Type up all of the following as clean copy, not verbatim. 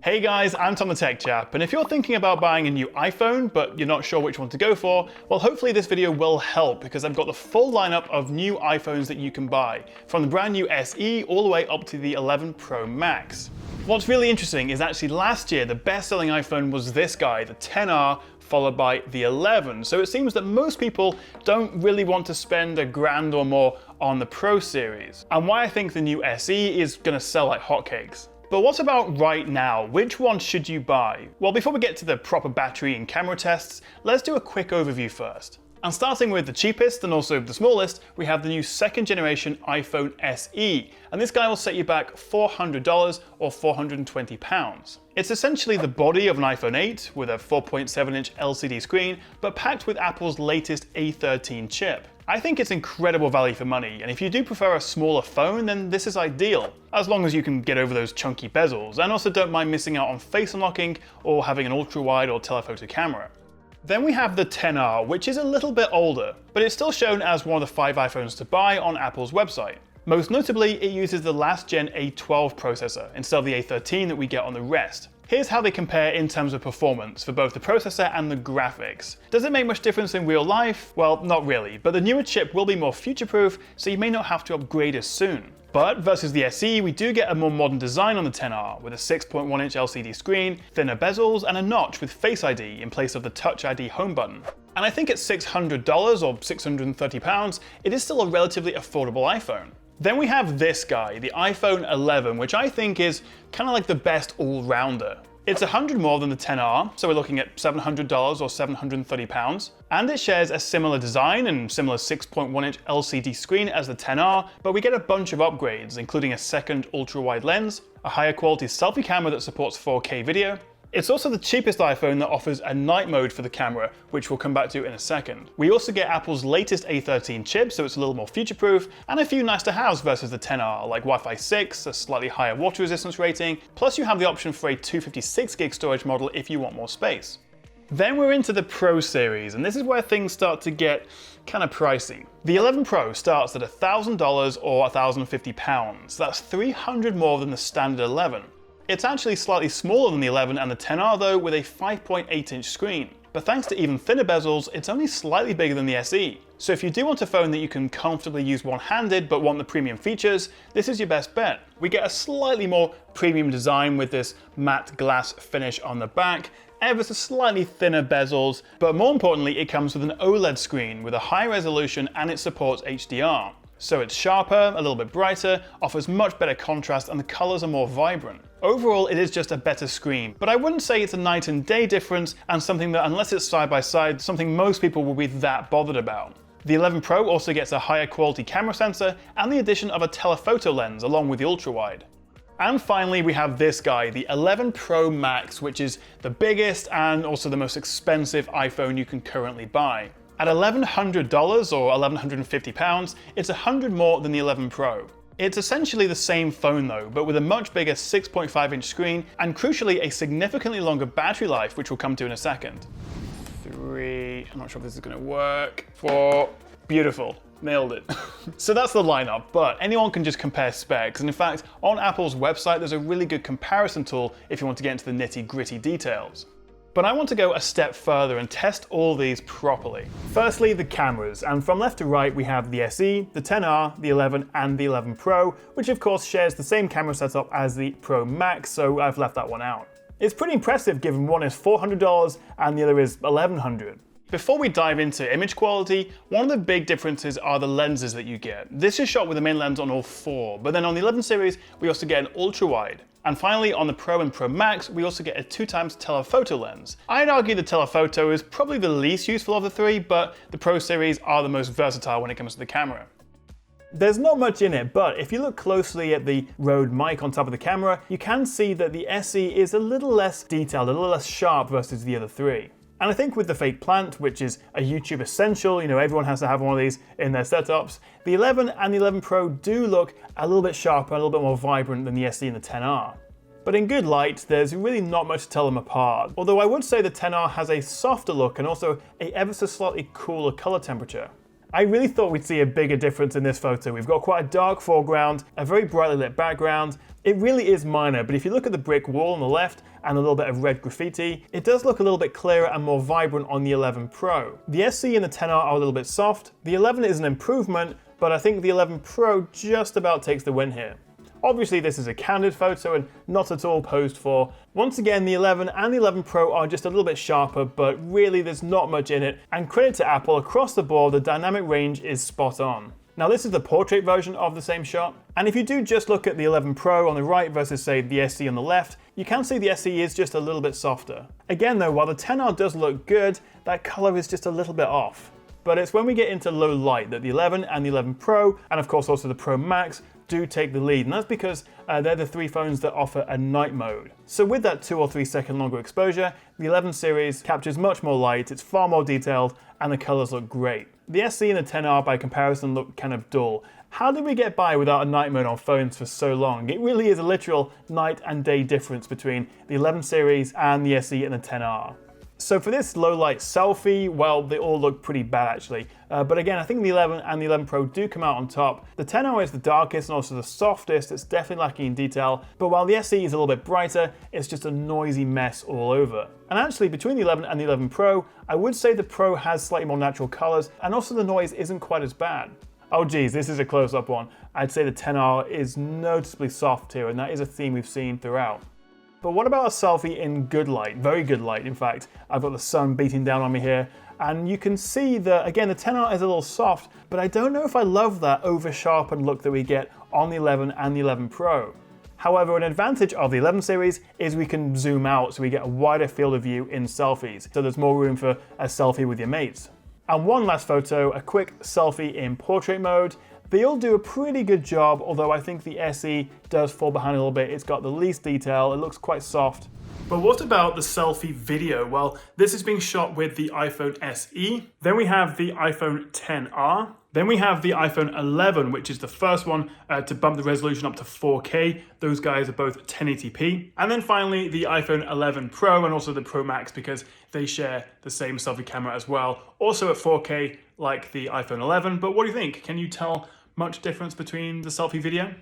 Hey guys, I'm Tom the Tech Chap, and if you're thinking about buying a new iPhone, but you're not sure which one to go for, well hopefully this video will help because I've got the full lineup of new iPhones that you can buy, from the brand new SE all the way up to the 11 Pro Max. What's really interesting is actually last year the best-selling iPhone was this guy, the XR, followed by the 11. So it seems that most people don't really want to spend $1,000 or more on the Pro series, and why I think the new SE is going to sell like hotcakes. But what about right now? Which one should you buy? Well, before we get to the proper battery and camera tests, let's do a quick overview first. And starting with the cheapest and also the smallest, we have the new second generation iPhone SE, and this guy will set you back $400 or £420. It's essentially the body of an iPhone 8 with a 4.7-inch LCD screen, but packed with Apple's latest A13 chip. I think it's incredible value for money, and if you do prefer a smaller phone, then this is ideal, as long as you can get over those chunky bezels, and also don't mind missing out on face unlocking or having an ultra-wide or telephoto camera. Then we have the XR, which is a little bit older, but it's still shown as one of the 5 iPhones to buy on Apple's website. Most notably, it uses the last gen A12 processor instead of the A13 that we get on the rest. Here's how they compare in terms of performance for both the processor and the graphics. Does it make much difference in real life? Well, not really, but the newer chip will be more future-proof, so you may not have to upgrade as soon. But versus the SE, we do get a more modern design on the XR, with a 6.1-inch LCD screen, thinner bezels, and a notch with Face ID in place of the Touch ID home button. And I think at $600 or £630, it is still a relatively affordable iPhone. Then we have this guy, the iPhone 11, which I think is kind of like the best all-rounder. It's $100 more than the XR, so we're looking at $700 or £730, and it shares a similar design and similar 6.1-inch LCD screen as the XR, but we get a bunch of upgrades, including a second ultra-wide lens, a higher quality selfie camera that supports 4K video. It's also the cheapest iPhone that offers a night mode for the camera, which we'll come back to in a second. We also get Apple's latest A13 chip, so it's a little more future-proof, and a few nice to haves versus the XR, like Wi-Fi 6, a slightly higher water resistance rating, plus you have the option for a 256 gig storage model if you want more space. Then we're into the Pro series, and this is where things start to get kind of pricey. The 11 Pro starts at $1,000 or £1,050. That's $300 more than the standard 11. It's actually slightly smaller than the 11 and the XR though, with a 5.8-inch screen. But thanks to even thinner bezels, it's only slightly bigger than the SE. So if you do want a phone that you can comfortably use one-handed but want the premium features, this is your best bet. We get a slightly more premium design with this matte glass finish on the back, ever so slightly thinner bezels, but more importantly it comes with an OLED screen with a high resolution and it supports HDR. So it's sharper, a little bit brighter, offers much better contrast, and the colors are more vibrant. Overall, it is just a better screen, but I wouldn't say it's a night and day difference, and something that, unless it's side by side, something most people will be that bothered about. The 11 Pro also gets a higher quality camera sensor and the addition of a telephoto lens along with the ultra-wide. And finally, we have this guy, the 11 Pro Max, which is the biggest and also the most expensive iPhone you can currently buy. At $1,100 or £1,150, it's $100 more than the 11 Pro. It's essentially the same phone though, but with a much bigger 6.5-inch screen and crucially a significantly longer battery life, which we'll come to in a second. 3, I'm not sure if this is going to work. 4, beautiful. Nailed it. So that's the lineup, but anyone can just compare specs, and in fact, on Apple's website there's a really good comparison tool if you want to get into the nitty-gritty details. But I want to go a step further and test all these properly. Firstly, the cameras, and from left to right we have the SE, the XR, the 11 and the 11 Pro, which of course shares the same camera setup as the Pro Max, so I've left that one out. It's pretty impressive given one is $400 and the other is $1,100. Before we dive into image quality, one of the big differences are the lenses that you get. This is shot with the main lens on all 4, but then on the 11 series we also get an ultra-wide. And finally, on the Pro and Pro Max, we also get a 2x telephoto lens. I'd argue the telephoto is probably the least useful of the 3, but the Pro series are the most versatile when it comes to the camera. There's not much in it, but if you look closely at the Rode mic on top of the camera, you can see that the SE is a little less detailed, a little less sharp versus the other 3. And I think with the fake plant, which is a YouTube essential, everyone has to have one of these in their setups, the 11 and the 11 Pro do look a little bit sharper, a little bit more vibrant than the SE and the XR. But in good light, there's really not much to tell them apart, although I would say the XR has a softer look and also a ever so slightly cooler color temperature. I really thought we'd see a bigger difference in this photo. We've got quite a dark foreground, a very brightly lit background. It really is minor, but if you look at the brick wall on the left and a little bit of red graffiti, it does look a little bit clearer and more vibrant on the 11 Pro. The SE and the XR are a little bit soft. The 11 is an improvement, but I think the 11 Pro just about takes the win here. Obviously this is a candid photo and not at all posed for. Once again, the 11 and the 11 Pro are just a little bit sharper, but really there's not much in it, and credit to Apple, across the board the dynamic range is spot on. Now this is the portrait version of the same shot, and if you do just look at the 11 Pro on the right versus say the SE on the left, you can see the SE is just a little bit softer. Again though, while the XR does look good, that color is just a little bit off. But it's when we get into low light that the 11 and the 11 Pro, and of course also the Pro Max, do take the lead, and that's because they're the three phones that offer a night mode. So with that 2 or 3 second longer exposure, the 11 series captures much more light, it's far more detailed, and the colors look great. The SE and the XR by comparison look kind of dull. How did we get by without a night mode on phones for so long? It really is a literal night and day difference between the 11 series and the SE and the XR. So for this low light selfie, well, they all look pretty bad actually. But again, I think the 11 and the 11 Pro do come out on top. The XR is the darkest and also the softest. It's definitely lacking in detail. But while the SE is a little bit brighter, it's just a noisy mess all over. And actually, between the 11 and the 11 Pro, I would say the Pro has slightly more natural colors, and also the noise isn't quite as bad. Oh geez, this is a close-up one. I'd say the XR is noticeably soft here, and that is a theme we've seen throughout. But what about a selfie in good light? Very good light, in fact. I've got the sun beating down on me here, and you can see that, again, the XR is a little soft, but I don't know if I love that over-sharpened look that we get on the 11 and the 11 Pro. However, an advantage of the 11 series is we can zoom out so we get a wider field of view in selfies, so there's more room for a selfie with your mates. And one last photo, a quick selfie in portrait mode. They all do a pretty good job, although I think the SE does fall behind a little bit. It's got the least detail, it looks quite soft. But what about the selfie video? Well, this is being shot with the iPhone SE. Then we have the iPhone XR. Then we have the iPhone 11, which is the first one to bump the resolution up to 4K. Those guys are both 1080p. And then finally, the iPhone 11 Pro and also the Pro Max, because they share the same selfie camera as well. Also at 4K, like the iPhone 11. But what do you think? Can you tell much difference between the selfie video?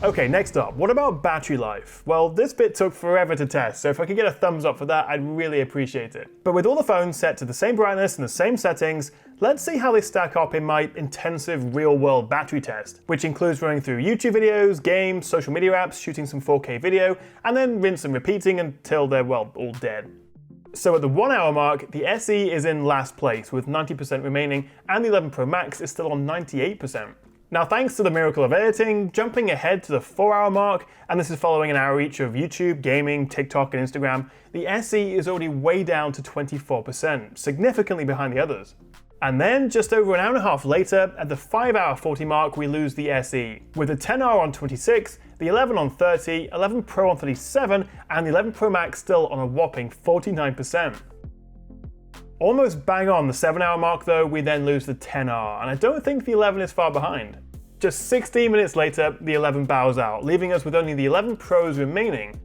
Okay, next up, what about battery life? Well, this bit took forever to test, so if I could get a thumbs up for that, I'd really appreciate it. But with all the phones set to the same brightness and the same settings, let's see how they stack up in my intensive real-world battery test, which includes running through YouTube videos, games, social media apps, shooting some 4K video, and then rinse and repeating until they're, well, all dead. So at the 1 hour mark, the SE is in last place with 90% remaining, and the 11 Pro Max is still on 98%. Now, thanks to the miracle of editing, jumping ahead to the 4 hour mark, and this is following an hour each of YouTube, gaming, TikTok, and Instagram, the SE is already way down to 24%, significantly behind the others. And then, just over an hour and a half later, at the 5 hour 40 mark, we lose the SE, with the XR on 26, the 11 on 30, 11 Pro on 37, and the 11 Pro Max still on a whopping 49%. Almost bang on the 7 hour mark though, we then lose the XR, and I don't think the 11 is far behind. Just 16 minutes later, the 11 bows out, leaving us with only the 11 Pros remaining.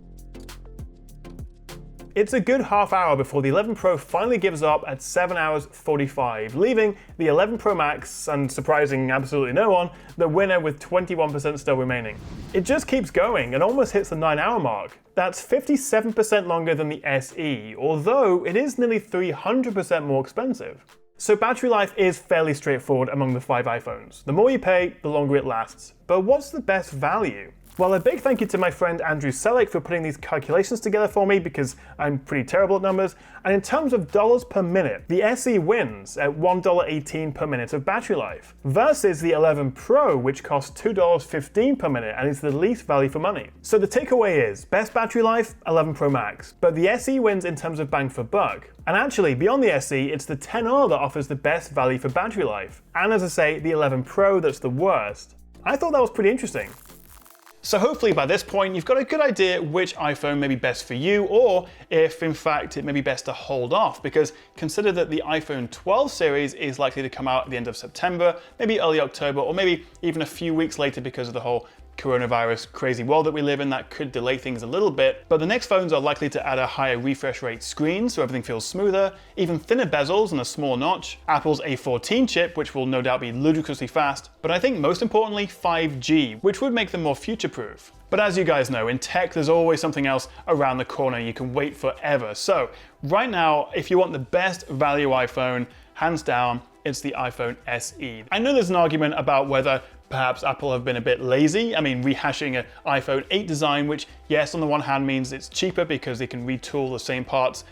It's a good half hour before the 11 Pro finally gives up at 7 hours 45, leaving the 11 Pro Max, and surprising absolutely no one, the winner with 21% still remaining. It just keeps going and almost hits the 9 hour mark. That's 57% longer than the SE, although it is nearly 300% more expensive. So battery life is fairly straightforward among the 5 iPhones. The more you pay, the longer it lasts. But what's the best value? Well, a big thank you to my friend Andrew Selleck for putting these calculations together for me, because I'm pretty terrible at numbers. And in terms of dollars per minute, the SE wins at $1.18 per minute of battery life, versus the 11 Pro, which costs $2.15 per minute and is the least value for money. So the takeaway is, best battery life, 11 Pro Max, but the SE wins in terms of bang for buck. And actually, beyond the SE, it's the XR that offers the best value for battery life. And as I say, the 11 Pro that's the worst. I thought that was pretty interesting. So hopefully by this point you've got a good idea which iPhone may be best for you, or if in fact it may be best to hold off, because consider that the iPhone 12 series is likely to come out at the end of September, maybe early October, or maybe even a few weeks later because of the whole coronavirus crazy world that we live in, that could delay things a little bit. But the next phones are likely to add a higher refresh rate screen, so everything feels smoother, even thinner bezels and a small notch, Apple's A14 chip, which will no doubt be ludicrously fast, but I think most importantly 5G, which would make them more future-proof. But as you guys know, in tech there's always something else around the corner. You can wait forever. So right now, if you want the best value iPhone, hands down, it's the iPhone SE. I know there's an argument about whether perhaps Apple have been a bit lazy. I mean, rehashing an iPhone 8 design, which yes, on the one hand means it's cheaper because they can retool the same parts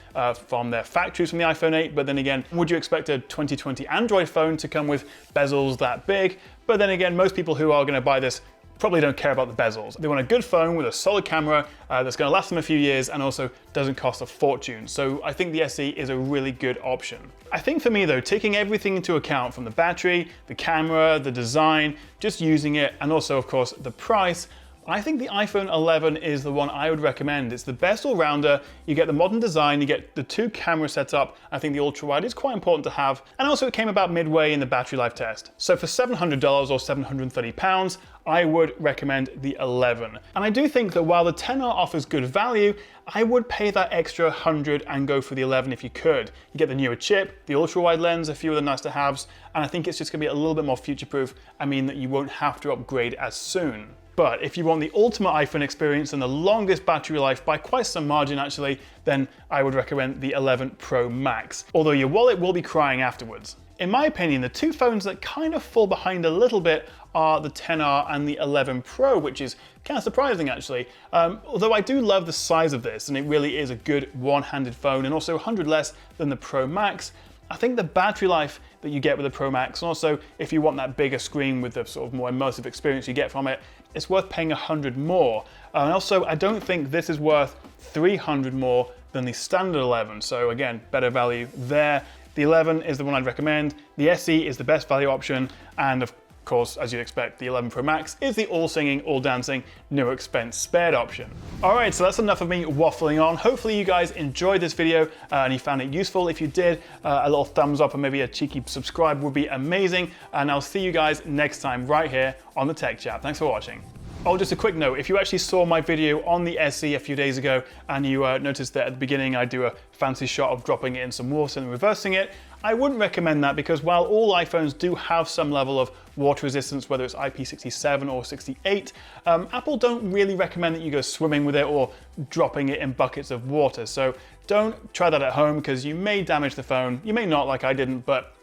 from their factories from the iPhone 8, but then again, would you expect a 2020 Android phone to come with bezels that big? But then again, most people who are gonna buy this probably don't care about the bezels. They want a good phone with a solid camera that's going to last them a few years and also doesn't cost a fortune. So I think the SE is a really good option. I think for me though, taking everything into account from the battery, the camera, the design, just using it, and also of course the price, I think the iPhone 11 is the one I would recommend. It's the best all-rounder. You get the modern design, you get the 2 camera setup. I think the ultra-wide is quite important to have. And also it came about midway in the battery life test. So for $700 or £730, I would recommend the 11. And I do think that while the 10R offers good value, I would pay that extra 100 and go for the 11 if you could. You get the newer chip, the ultra-wide lens, a few of the nice to haves, and I think it's just gonna be a little bit more future-proof. I mean that you won't have to upgrade as soon. But if you want the ultimate iPhone experience and the longest battery life by quite some margin actually, then I would recommend the 11 Pro Max, although your wallet will be crying afterwards. In my opinion, the 2 phones that kind of fall behind a little bit are the 10R and the 11 Pro, which is kind of surprising actually. Although I do love the size of this, and it really is a good one-handed phone, and also 100 less than the Pro Max. I think the battery life that you get with the Pro Max, and also if you want that bigger screen with the sort of more immersive experience you get from it, it's worth paying 100 more. And also, I don't think this is worth 300 more than the standard 11. So again, better value there. The 11 is the one I'd recommend. The SE is the best value option. And of course, as you'd expect, the 11 Pro Max is the all singing, all dancing, no expense spared option. All right, so that's enough of me waffling on. Hopefully you guys enjoyed this video and you found it useful. If you did, a little thumbs up and maybe a cheeky subscribe would be amazing. And I'll see you guys next time right here on the Tech Chap. Thanks for watching. Oh, just a quick note, if you actually saw my video on the SE a few days ago and you noticed that at the beginning I do a fancy shot of dropping it in some water and reversing it, I wouldn't recommend that because while all iPhones do have some level of water resistance, whether it's IP67 or 68, Apple don't really recommend that you go swimming with it or dropping it in buckets of water. So don't try that at home because you may damage the phone. You may not, like I didn't, but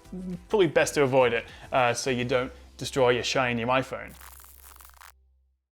probably best to avoid it so you don't destroy your shiny new iPhone.